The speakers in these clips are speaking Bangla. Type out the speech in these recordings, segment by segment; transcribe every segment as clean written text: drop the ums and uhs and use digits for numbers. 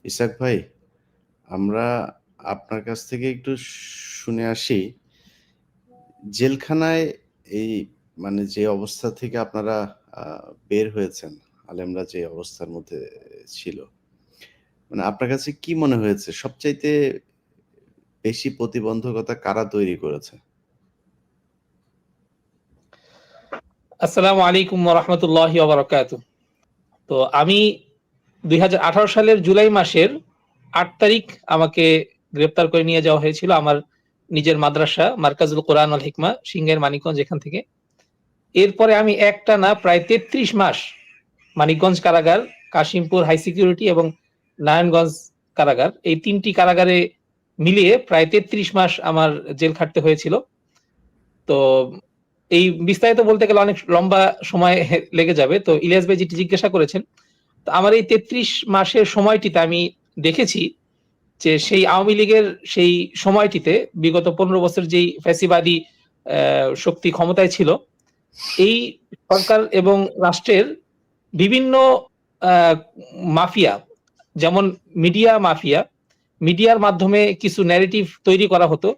ইসাক ভাই, আমরা আপনার কাছ থেকে একটু শুনে আসি, জেলখানায় এই মানে যে অবস্থা থেকে আপনারা বের হয়েছেন, আলেমরা যে অবস্থার মধ্যে ছিল, মানে আপনার কাছে কি মনে হয়েছে সবচাইতে বেশি প্রতিবন্ধকতা কারা তৈরি করেছে? আসসালামু আলাইকুম ওয়া রাহমাতুল্লাহি ওয়া বারাকাতুহু। তো আমি ২০১৮ সালের জুলাই মাসের ৮ তারিখ আমাকে গ্রেপ্তার করে নিয়ে যাওয়া হয়েছিল আমার নিজের মাদ্রাসা মারকাজুল কোরআন ওয়াল হিকমা সিংহের মানিকগঞ্জ এখান থেকে। এরপরে আমি একটানা প্রায় ৩৩ মাস মানিকগঞ্জ কারাগার, কাশিমপুর হাই সিকিউরিটি এবং নারায়ণগঞ্জ কারাগার, এই ৩টি কারাগারে মিলিয়ে প্রায় ৩৩ মাস আমার জেল খাটতে হয়েছিল। তো এই বিস্তারিত বলতে গেলে অনেক লম্বা সময় লেগে যাবে। তো ইলিয়াস ভাই যেটি জিজ্ঞাসা করেছেন, তো আমার এই ৩৩ মাসের সময়টিতে আমি দেখেছি যে সেই আওয়ামী লীগের সেই সময়টিতে বিগত ১৫ বছর যেই ফ্যাসিবাদী শক্তি ক্ষমতায় ছিল, এই সরকার এবং রাষ্ট্রের বিভিন্ন মাফিয়া, যেমন মিডিয়া মাফিয়া, মিডিয়ার মাধ্যমে কিছু ন্যারেটিভ তৈরি করা হতো,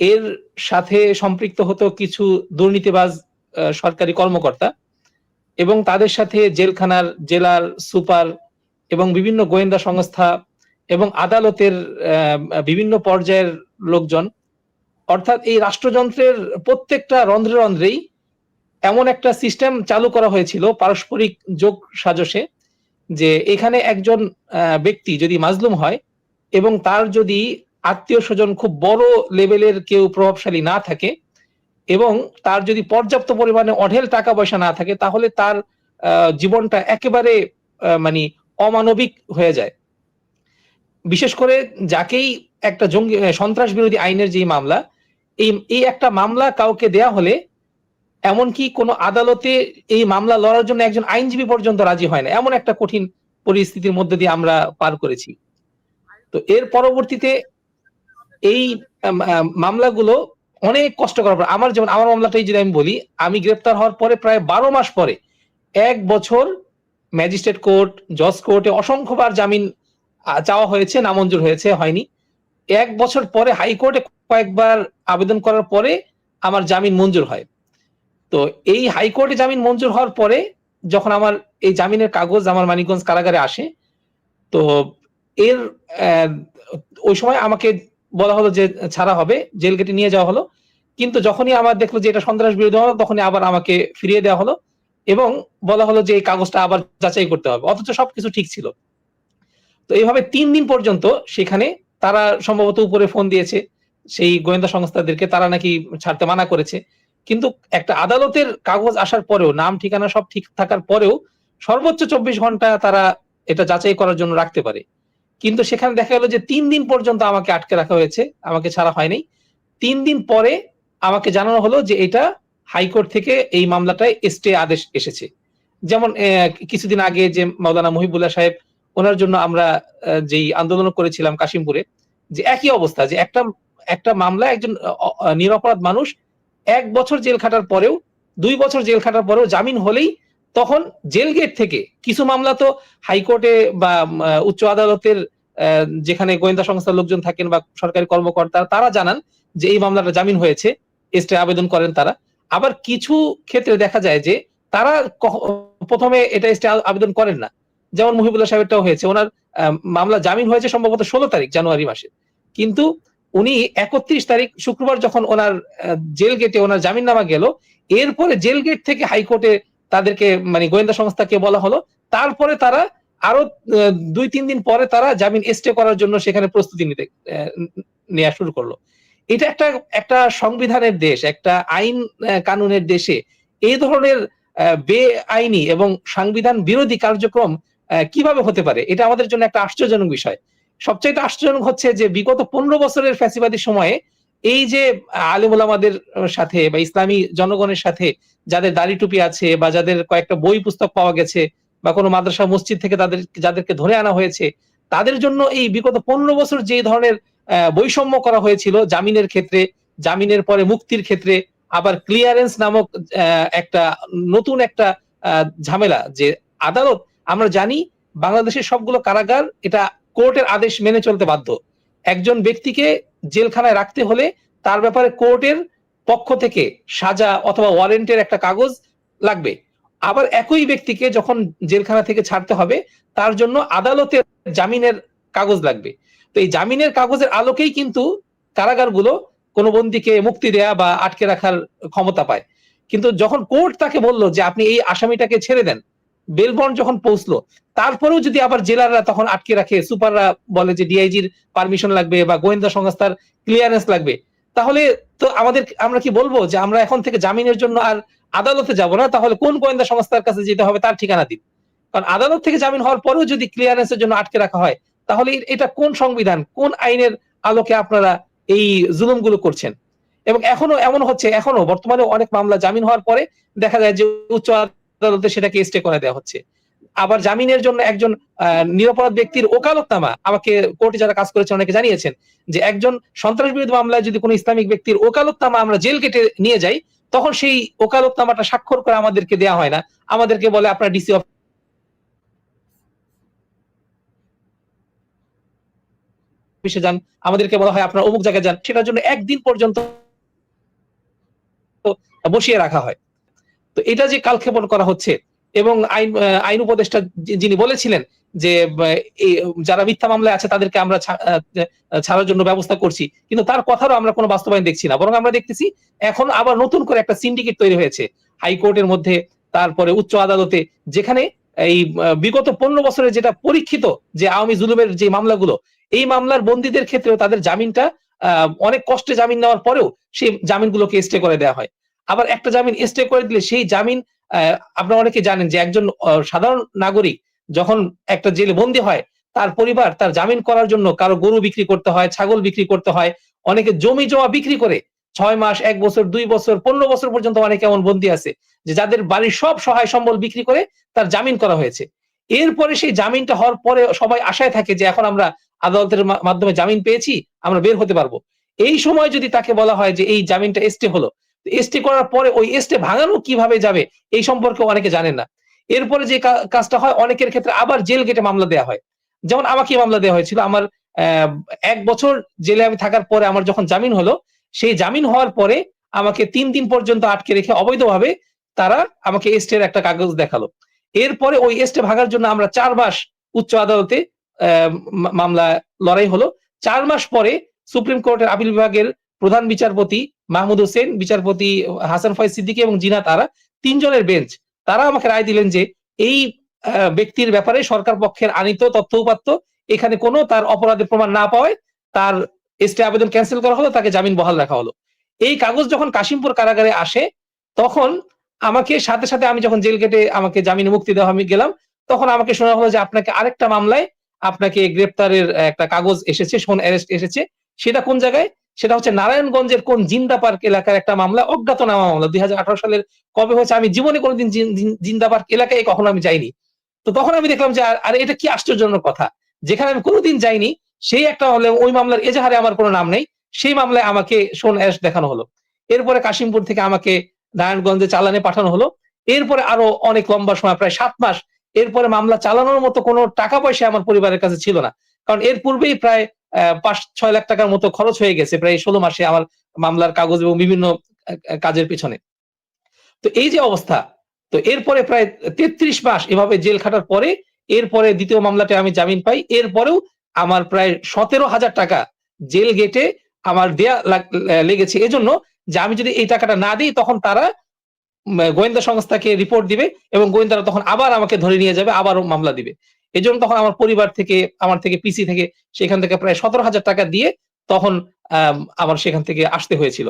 এর সাথে সম্পৃক্ত হতো কিছু দুর্নীতিবাজ সরকারি কর্মকর্তা এবং তাদের সাথে জেলখানার জেলার সুপার এবং বিভিন্ন গোয়েন্দা সংস্থা এবং আদালতের বিভিন্ন পর্যায়ের লোকজন, অর্থাৎ এই রাষ্ট্রযন্ত্রের প্রত্যেকটা রন্ধ্রে রন্ধ্রেই এমন একটা সিস্টেম চালু করা হয়েছিল পারস্পরিক যোগ সাজসে, যে এখানে একজন ব্যক্তি যদি মাজলুম হয় এবং তার যদি আত্মীয় স্বজন খুব বড় লেভেলের কেউ প্রভাবশালী না থাকে এবং তার যদি পর্যাপ্ত পরিমাণে অঢেল টাকা পয়সা না থাকে, তাহলে তার জীবনটা একেবারে মানে অমানবিক হয়ে যায়। বিশেষ করে যাকেই একটা জঙ্গি সন্ত্রাস বিরোধী আইনের যে মামলা, এই একটা মামলা কাউকে দেয়া হলে এমনকি কোনো আদালতে এই মামলা লড়ার জন্য একজন আইনজীবী পর্যন্ত রাজি হয় না, এমন একটা কঠিন পরিস্থিতির মধ্যে দিয়ে আমরা পার করেছি। তো এর পরবর্তীতে এই মামলাগুলো অনেক কষ্ট করার পর, আমার মামলাটাই যদি আমি বলি, আমি গ্রেপ্তার হওয়ার পরে প্রায় ১২ মাস পরে ১ বছর ম্যাজিস্ট্রেট কোর্ট, জজ কোর্টে অসংখ্যবার জামিন চাওয়া হয়েছে, নামঞ্জুর হয়েছে, হয়নি। ১ বছর পরে হাইকোর্টে কয়েকবার আবেদন করার পরে আমার জামিন মঞ্জুর হয়। তো এই হাইকোর্টে জামিন মঞ্জুর হওয়ার পরে যখন আমার এই জামিনের কাগজ আমার মানিকগঞ্জ কারাগারে আসে, তো এর ওই সময় আমাকে বলা হলো যে ছাড়া হবে, জেল গেটে নিয়ে যাওয়া হলো। কিন্তু যখনই আমার দেখলো যে এটা সন্ত্রাস বিরোধী মামলা, তখনই আবার আমাকে ফিরিয়ে দেওয়া হলো এবং বলা হলো যে এই কাগজটা আবার যাচাই করতে হবে, অথচ সবকিছু ঠিক ছিল। তো এইভাবে ৩ দিন পর্যন্ত সেখানে তারা সম্ভবত উপরে ফোন দিয়েছে সেই গোয়েন্দা সংস্থাদেরকে, তারা নাকি ছাড়তে মানা করেছে। কিন্তু একটা আদালতের কাগজ আসার পরেও, নাম ঠিকানা সব ঠিক থাকার পরেও সর্বোচ্চ ২৪ ঘন্টা তারা এটা যাচাই করার জন্য রাখতে পারে। কিন্তু সেখানে দেখা গেল যে ৩ দিন পর্যন্ত আমাকে আটকে রাখা হয়েছে, আমাকে ছাড়া হয়নি। ৩ দিন পরে আমাকে জানানো হলো যে এটা হাইকোর্ট থেকে এই মামলাটায় স্টে আদেশ এসেছে। যেমন কিছুদিন আগে যে মাওলানা মহিবুল্লাহ সাহেব, ওনার জন্য আমরা যেই আন্দোলন করেছিলাম কাশিমপুরে, যে একই অবস্থা, যে একটা মামলা একজন নিরপরাধ মানুষ ১ বছর জেল খাটার পরেও, ২ বছর জেল খাটার পরেও জামিন হলেই তখন জেল গেট থেকে কিছু মামলা তো হাইকোর্টে বা উচ্চ আদালতের যেখানে গোয়েন্দা সংস্থার লোকজন থাকেন বা সরকারি কর্মকর্তা, তারা জানান যে এই মামলাটা জামিন হয়েছে, স্টে আবেদন করেন তারা। আবার কিছু ক্ষেত্রে দেখা যায় যে তারা প্রথমে এটা স্টে আবেদন করেন না। যেমন মহিবুল্লাহ সাহেবটাও হয়েছে, ওনার মামলা জামিন হয়েছে সম্ভবত ১৬ তারিখ জানুয়ারি মাসে, কিন্তু উনি ৩১ তারিখ শুক্রবার যখন ওনার জেল গেটে ওনার জামিননামা গেল, এরপরে জেল গেট থেকে হাইকোর্টে তাদেরকে মানে গোয়েন্দা সংস্থাকে বলা হলো, তারপরে তারা আরো ২-৩ দিন পরে তারা জামিন স্টে করার জন্য সেখানে প্রস্তুতি নেওয়া শুরু করলো। এটা একটা সংবিধানের দেশ, একটা আইন কানুনের দেশে এই ধরনের বেআইনি এবং সংবিধান বিরোধী কার্যক্রম কিভাবে হতে পারে, এটা আমাদের জন্য একটা আশ্চর্যজনক বিষয়। সবচাইতে আশ্চর্যজনক হচ্ছে যে বিগত ১৫ বছরের ফ্যাসিবাদী সময়ে এই যে আলেম ওলামাদের সাথে বা ইসলামী জনগণের সাথে যাদের দাড়ি টুপি আছে বা যাদের কয়েকটা বই পুস্তক পাওয়া গেছে বা কোনো মাদ্রাসা মসজিদ থেকে যাদেরকে ধরে আনা হয়েছে, তাদের জন্য এই বিগত ১৫ বছর যে ধরনের বৈষম্য করা হয়েছিল জামিনের ক্ষেত্রে, জামিনের পরে মুক্তির ক্ষেত্রে, আবার ক্লিয়ারেন্স নামক একটা নতুন একটা ঝামেলা, যে আদালত, আমরা জানি বাংলাদেশের সবগুলো কারাগার এটা কোর্টের আদেশ মেনে চলতে বাধ্য। একজন ব্যক্তিকে জেলখানায় রাখতে হলে তার ব্যাপারে কোর্টের পক্ষ থেকে সাজা অথবা ওয়ারেন্টের একটা কাগজ লাগবে। আবার একই ব্যক্তিকে যখন জেলখানা থেকে ছাড়তে হবে তার জন্য আদালতের জামিনের কাগজ লাগবে। তো এই জামিনের কাগজের আলোকেই কিন্তু কারাগারগুলো কোনো বন্দীকে মুক্তি দেয়া বা আটকে রাখার ক্ষমতা পায়। কিন্তু যখন কোর্ট তাকে বলল যে আপনি এই আসামিটাকে ছেড়ে দেন, বেল বন্ড যখন পৌঁছলো, তারপরেও যদি আবার জেলাররা তখন আটকে রাখে, সুপাররা বলে যে ডিআইজির পারমিশন লাগবে বা গোয়েন্দা সংস্থার ক্লিয়ারেন্স লাগবে, তাহলে তো আমরা কি বলবো যে আমরা এখন থেকে জামিনের জন্য আর আদালতে যাব না, তাহলে কোন গোয়েন্দা সংস্থার কাছে যেতে হবে তার ঠিকানা দিন। কারণ আদালত থেকে জামিন হওয়ার পরেও যদি ক্লিয়ারেন্সের জন্য আটকে রাখা হয়, তাহলে এটা কোন সংবিধান, কোন আইনের আলোকে আপনারা এই জুলুমগুলো করছেন? এবং এখনো এমন হচ্ছে, এখনো বর্তমানে অনেক মামলা জামিন হওয়ার পরে দেখা যায় যে উচ্চ আদালতে সেটাকে স্টে করে দেওয়া হচ্ছে। আবার জামিনের জন্য একজন নিরপরাধ ব্যক্তির ওকালতনামা আমাকে কোর্টে যারা কাজ করেছেন অনেকে জানিয়েছেন যে একজন সন্ত্রাস বিরোধী মামলায় যদি কোনো ইসলামিক ব্যক্তির ওকালতনামা আমরা জেল গেটে নিয়ে যাই, তখন সেই ওকালতনামাটা স্বাক্ষর করে আমাদেরকে দেয়া হয় না। আমাদেরকে বলে আপনার ডিসি অফিসে যান, আমাদেরকে বলা হয় আপনার অমুক জায়গায় যান, সেটার জন্য একদিন পর্যন্ত বসিয়ে রাখা হয়। তো এটা যে কালক্ষেপণ করা হচ্ছে, এবং আইন উপদেষ্টা যিনি বলেছিলেন যে যারা মিথ্যা মামলায় আছে তাদেরকে আমরা ছাড়ার জন্য ব্যবস্থা করছি, কিন্তু তার কথারও আমরা কোনো বাস্তবায়ন দেখছি না। বরং আমরা দেখতেছি এখন আবার নতুন করে একটা সিন্ডিকেট তৈরি হয়েছে হাইকোর্টের মধ্যে, তারপরে উচ্চ আদালতে, যেখানে এই বিগত 15 বছরের যেটা পরীক্ষিত যে আওয়ামী জুলুমের যে মামলাগুলো, এই মামলার বন্দীদের ক্ষেত্রেও তাদের জামিনটা অনেক কষ্টে জামিন নেওয়ার পরেও সেই জামিনগুলোকে স্টে করে দেওয়া হয়। আবার একটা জামিন স্টে করে দিলে সেই জামিন, আপনারা অনেকে জানেন যে একজন সাধারণ নাগরিক যখন একটা জেলে বন্দী হয়, তার পরিবার তার জামিন করার জন্য কারো গরু বিক্রি করতে হয়, ছাগল বিক্রি করতে হয়, অনেকে জমি জমা বিক্রি করে 6 মাস, 1 বছর, 2 বছর, 15 বছর পর্যন্ত অনেকে এমন বন্দী আছে যে যাদের বাড়ির সব সহায় সম্বল বিক্রি করে তার জামিন করা হয়েছে। এরপরে সেই জামিনটা হওয়ার পরে সবাই আশায় থাকে যে এখন আমরা আদালতের মাধ্যমে জামিন পেয়েছি, আমরা বের হতে পারবো। এই সময় যদি তাকে বলা হয় যে এই জামিনটা স্টে হলো, স্টে করার পরে ওই স্টে ভাঙানো কিভাবে যাবে এই সম্পর্কে অনেকে জানেন না। এরপরে যে কাজটা হয়, অনেকের ক্ষেত্রে আবার জেল গেটে মামলা দেয়া হয়। যেমন আমাকে মামলা দেওয়া হয়েছিল। আমার ১ বছর জেলে আমি থাকার পরে আমার যখন জামিন হলো, সেই জামিন হওয়ার পরে আমাকে ৩ দিন পর্যন্ত আটকে রেখে অবৈধভাবে তারা আমাকে স্টের একটা কাগজ দেখালো। এরপরে ওই স্টে ভাঙার জন্য আমরা ৪ মাস উচ্চ আদালতে মামলা লড়াই হলো। ৪ মাস পরে সুপ্রিম কোর্টের আপিল বিভাগের প্রধান বিচারপতি মাহমুদ হোসেন, বিচারপতি হাসান ফয়েজ সিদ্দিকী এবং জিনাত আরা, ৩ জনের বেঞ্চ, তারা আমাকে রায় দিলেন যে এই ব্যক্তির ব্যাপারে সরকার পক্ষের আনিত তথ্য উপাত্ত এখানে কোনো তার অপরাধের প্রমাণ না পাওয়ায় তার স্টে আবেদন ক্যান্সেল করা হলো, তাকে জামিন বহাল রাখা হলো। এই কাগজ যখন কাশিমপুর কারাগারে আসে, তখন আমাকে সাথে, সাথে আমি যখন জেল গেটে আমাকে জামিনে মুক্তি দেওয়া আমি গেলাম, তখন আমাকে শোনা হলো যে আপনাকে আরেকটা মামলায় আপনাকে গ্রেপ্তারের একটা কাগজ এসেছে, শোন অ্যারেস্ট এসেছে। সেটা কোন জায়গায়? সেটা হচ্ছে নারায়ণগঞ্জের কোন জিন্দা পার্ক এলাকার একটা মামলা, অজ্ঞাতনামা মামলা। ২০১৮ সালের কবে হয়েছে আমি জীবনে কোনোদিন জিন্দা পার্ক এলাকায় কখনো আমি যাইনি। তো তখন আমি দেখলাম যে আরে এটা কি আশ্চর্যজনক কথা। যেখানে আমি কোনোদিন যাইনি, সেই একটা হলে ওই মামলার এজাহারে আমার কোনো নাম নেই। সেই মামলায় আমাকে শোন অ্যারেস্ট দেখানো হলো। এরপরে কাশিমপুর থেকে আমাকে নারায়ণগঞ্জে চালানে পাঠানো হলো। এরপরে আরো অনেক লম্বা সময়, প্রায় ৭ মাস, এরপরে মামলা চালানোর মতো কোনো টাকা পয়সা আমার পরিবারের কাছে ছিল না। কারণ এর পূর্বেই প্রায় ৫-৬ লাখ টাকার মতো খরচ হয়ে গেছে প্রায় ১৬ মাসে আমার মামলার কাগজ এবং বিভিন্ন কাজের পেছনে। তো এই যে অবস্থা, তো এরপরে প্রায় ৩৩ মাস এভাবে জেল খাটার পরে এরপরে ২য় মামলাতে আমি জামিন পাই। এরপরেও আমার প্রায় ১৭,০০০ টাকা জেল গেটে আমার দেয়া লেগেছে এজন্য যে আমি যদি এই টাকাটা না দিই তখন তারা গোয়েন্দা সংস্থাকে রিপোর্ট দিবে এবং গোয়েন্দারা তখন আবার আমাকে ধরে নিয়ে যাবে, আবারও মামলা দিবে। এজন্য তখন আমার পরিবার থেকে, আমার থেকে পিসি থেকে সেখান থেকে প্রায় ১৭,০০০ টাকা দিয়ে তখন আমার সেখান থেকে আসতে হয়েছিল।